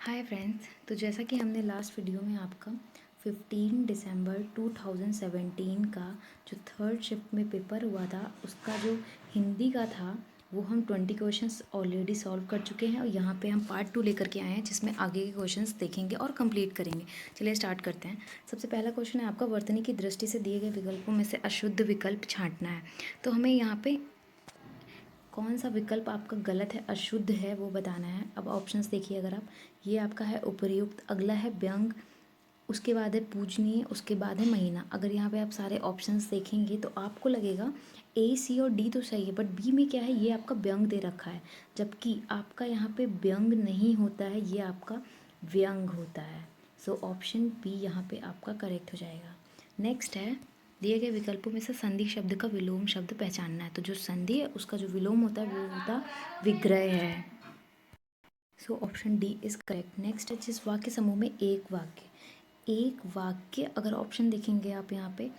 Hi friends. तो जैसा कि हमने लास्ट वीडियो में आपका 15 दिसंबर 2017 का जो थर्ड शिफ्ट में पेपर हुआ था उसका जो हिंदी का था वो हम 20 क्वेश्चंस ऑलरेडी सॉल्व कर चुके हैं और यहाँ पे हम पार्ट 2 लेकर के आए हैं जिसमें आगे के क्वेश्चंस देखेंगे और कंप्लीट करेंगे। चलिए स्टार्ट करते हैं। सबसे पहला क्वेश्चन है आपका, वर्तनी की दृष्टि से दिए गए विकल्पों में से अशुद्ध विकल्प छांटना है। तो हमें यहाँ पे कौन सा विकल्प आपका गलत है, अशुद्ध है, वो बताना है। अब ऑप्शंस देखिए अगर आप, ये आपका है उपर्युक्त, अगला है व्यंग, उसके बाद है पूजनीय, उसके बाद है महीना। अगर यहाँ पे आप सारे ऑप्शंस देखेंगे तो आपको लगेगा ए सी और डी तो सही है, बट बी में क्या है, ये आपका व्यंग दे रखा है, जबकि आपका यहाँ पे व्यंग नहीं होता है, ये आपका व्यंग होता है। सो ऑप्शन बी यहाँ पे आपका करेक्ट हो जाएगा। नेक्स्ट है, दिए गए विकल्पों में से संधि शब्द का विलोम शब्द पहचानना है। तो जो संधि है उसका जो विलोम होता है वो होता विग्रह है। So option D is correct. Next है, जिस वाक्य समूह में एक वाक्य अगर ऑप्शन देखेंगे आप यहाँ पे,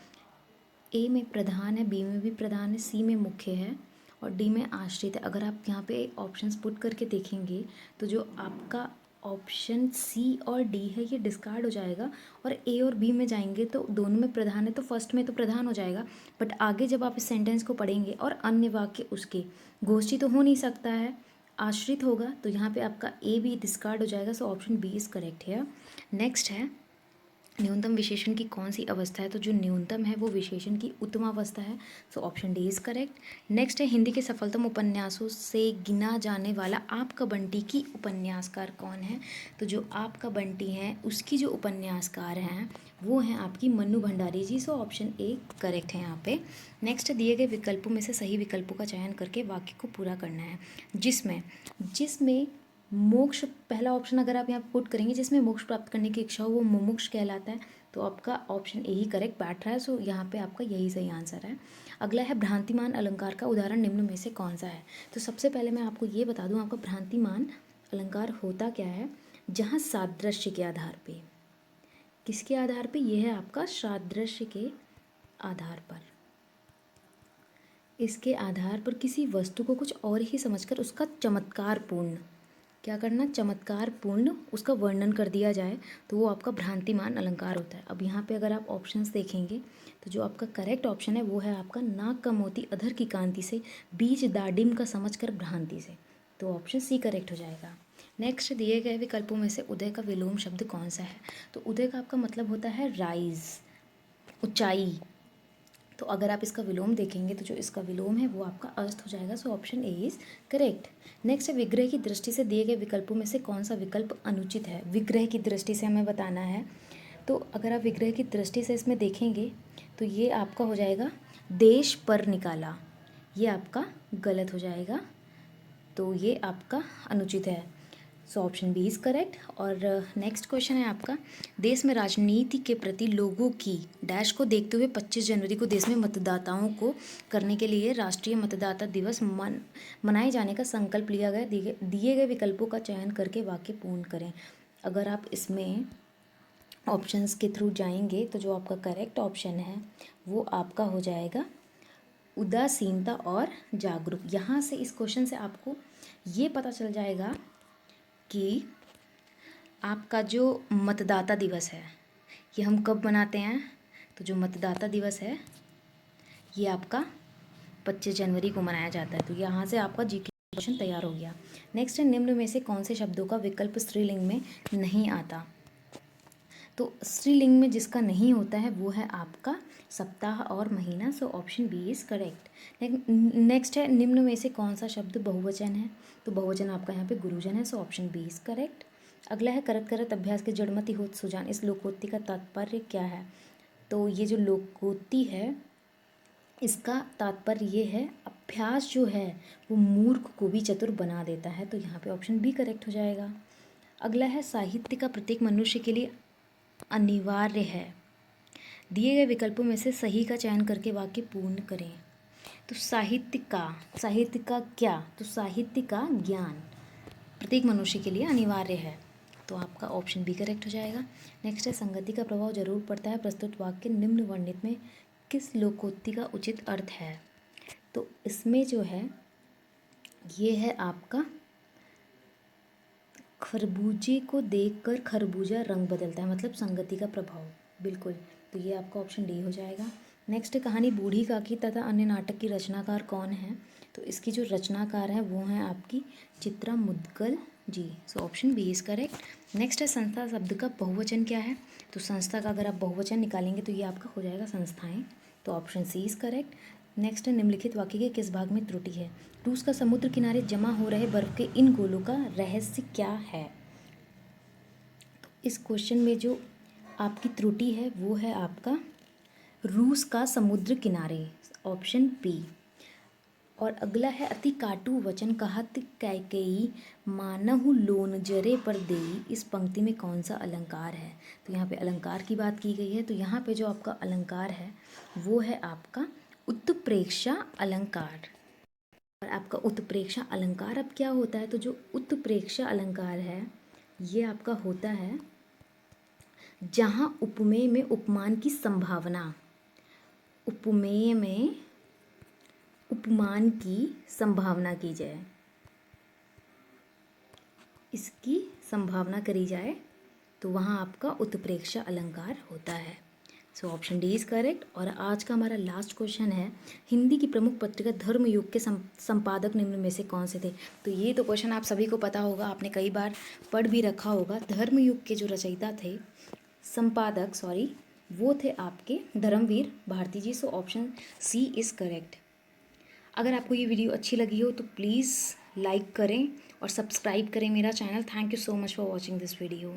ए में प्रधान है, बी में भी प्रधान है, सी में मुख्य है और डी में आश्रित है। अगर आप यहाँ पे ऑप्शंस पुट करके देखेंगे तो जो आपका ऑप्शन सी और डी है ये डिस्कार्ड हो जाएगा और ए और बी में जाएंगे तो दोनों में प्रधान है तो फर्स्ट में तो प्रधान हो जाएगा, बट आगे जब आप इस सेंटेंस को पढ़ेंगे और अन्य वाक्य उसके, गोष्ठी तो हो नहीं सकता है, आश्रित होगा, तो यहाँ पे आपका ए भी डिस्कार्ड हो जाएगा। So option B is correct है। नेक्स्ट है, न्यूनतम विशेषण की कौन सी अवस्था है। तो जो न्यूनतम है वो विशेषण की उत्तम अवस्था है। So option D is correct. Next है, हिंदी के सफलतम उपन्यासों से गिना जाने वाला आपका बंटी की उपन्यासकार कौन है। तो जो आपका बंटी है उसकी जो उपन्यासकार हैं वो हैं आपकी मन्नू भंडारी जी। सो ऑप्शन ए करेक्ट है यहाँ पे। नेक्स्ट, दिए गए विकल्पों में से सही विकल्पों का चयन करके वाक्य को पूरा करना है। जिसमें जिसमें मोक्ष, पहला ऑप्शन अगर आप यहाँ पुट करेंगे, जिसमें मोक्ष प्राप्त करने की इच्छा हो वो मुमुक्ष कहलाता है। तो आपका ऑप्शन ए ही करेक्ट बैठ रहा है। सो यहाँ पे आपका यही सही आंसर है। अगला है, भ्रांतिमान अलंकार का उदाहरण निम्न में से कौन सा है। तो सबसे पहले मैं आपको ये बता दूँ, आपका भ्रांतिमान अलंकार होता क्या है, जहाँ सादृश्य के आधार पे, किसके आधार पे, ये है आपका सादृश्य के आधार पर, इसके आधार पर किसी वस्तु को कुछ और ही समझकर उसका चमत्कार पूर्ण, क्या करना, चमत्कार पूर्ण उसका वर्णन कर दिया जाए तो वो आपका भ्रांतिमान अलंकार होता है। अब यहाँ पे अगर आप ऑप्शंस देखेंगे तो जो आपका करेक्ट ऑप्शन है वो है आपका, नाक का मोती अधर की कांति से, बीज दाडिम का समझकर भ्रांति से। तो ऑप्शन सी करेक्ट हो जाएगा। नेक्स्ट, दिए गए विकल्पों में से उदय का विलोम शब्द कौन सा है। तो उदय का आपका मतलब होता है राइज, ऊंचाई। तो अगर आप इसका विलोम देखेंगे तो जो इसका विलोम है वो आपका अस्त हो जाएगा। So option A is correct. Next है, विग्रह की दृष्टि से दिए गए विकल्पों में से कौन सा विकल्प अनुचित है। विग्रह की दृष्टि से हमें बताना है। तो अगर आप विग्रह की दृष्टि से इसमें देखेंगे तो ये आपका हो जाएगा देश पर निकाला, ये आपका गलत हो जाएगा। तो ये आपका अनुचित है। So option B is correct. और नेक्स्ट क्वेश्चन है आपका, देश में राजनीति के प्रति लोगों की डैश को देखते हुए 25 जनवरी को देश में मतदाताओं को करने के लिए राष्ट्रीय मतदाता दिवस मनाए जाने का संकल्प लिया गया। दिए गए विकल्पों का चयन करके वाक्य पूर्ण करें। अगर आप इसमें ऑप्शंस के थ्रू जाएंगे तो जो आपका करेक्ट ऑप्शन है वो आपका हो जाएगा उदासीनता और जागरूक। यहाँ से इस क्वेश्चन से आपको ये पता चल जाएगा कि आपका जो मतदाता दिवस है ये हम कब मनाते हैं। तो जो मतदाता दिवस है ये आपका 25 जनवरी को मनाया जाता है। तो यहाँ से आपका जीके क्वेश्चन तैयार हो गया। नेक्स्ट है, निम्न में से कौन से शब्दों का विकल्प स्त्रीलिंग में नहीं आता। तो स्त्रीलिंग में जिसका नहीं होता है वो है आपका सप्ताह और महीना। So option B is correct. Next है, निम्न में से कौन सा शब्द बहुवचन है। तो बहुवचन आपका यहाँ पे गुरुजन है। So option B is correct. अगला है, करत करत अभ्यास के जड़मति होत सुजान, इस लोकोक्ति का तात्पर्य क्या है। तो ये जो लोकोक्ति है इसका तात्पर्य ये है, अभ्यास जो है वो मूर्ख को भी चतुर बना देता है। तो यहाँ पे ऑप्शन बी करेक्ट हो जाएगा। अगला है, साहित्य का प्रत्येक मनुष्य के लिए अनिवार्य है। दिए गए विकल्पों में से सही का चयन करके वाक्य पूर्ण करें। तो साहित्य का क्या, तो साहित्य का ज्ञान प्रत्येक मनुष्य के लिए अनिवार्य है। तो आपका ऑप्शन बी करेक्ट हो जाएगा। नेक्स्ट है, संगति का प्रभाव जरूर पड़ता है, प्रस्तुत वाक्य निम्न वर्णित में किस लोकोक्ति का उचित अर्थ है। तो इसमें जो है ये है आपका खरबूजे को देखकर खरबूजा रंग बदलता है, मतलब संगति का प्रभाव। बिल्कुल, तो ये आपका ऑप्शन डी हो जाएगा। नेक्स्ट कहानी बूढ़ी काकी तथा अन्य नाटक की रचनाकार कौन है? तो इसकी जो रचनाकार है वो हैं आपकी Chitra Mudgal ji. So option B is correct. Next है संस्था शब्द का बहुवचन क्या है? तो संस्था का अगर आप बहुवचन निकालेंगे तो ये आपका हो जाएगा संस्थाएं, तो option C is correct. Next है निम्नलिखित वाक्य के किस भाग में त्रुटि है? रूस का समुद्र किनारे जमा हो रहे बर्फ के इन गोलों का रहस्य क्या है? तो इस क्वेश्चन में जो आपकी त्रुटि है वो है आपका रूस का समुद्र किनारे, ऑप्शन बी। और अगला है अति काटू वचन कहत कैकेयी मानहु लोन जरे पर देई, इस पंक्ति में कौन सा अलंकार है? तो यहाँ पे अलंकार की बात की गई है, तो यहाँ पे जो आपका अलंकार है वो है आपका उत्प्रेक्षा अलंकार। और आपका उत्प्रेक्षा अलंकार अब क्या होता है? तो जो उत्प्रेक्षा अलंकार है ये आपका होता है जहाँ उपमेय में उपमान की संभावना, उपमेय में उपमान की संभावना की जाए, इसकी संभावना करी जाए, तो वहाँ आपका उत्प्रेक्षा अलंकार होता है। So option D is correct. और आज का हमारा लास्ट क्वेश्चन है हिंदी की प्रमुख पत्रिका धर्मयुग के संपादक निम्न में से कौन से थे? तो ये तो क्वेश्चन आप सभी को पता होगा, आपने कई बार पढ़ भी रखा होगा। धर्मयुग के जो रचयिता थे, संपादक सॉरी, वो थे आपके Dharmveer Bharti ji. So option C is correct. अगर आपको ये वीडियो अच्छी लगी हो तो प्लीज़ लाइक करें और सब्सक्राइब करें मेरा channel. Thank you so much for watching this video.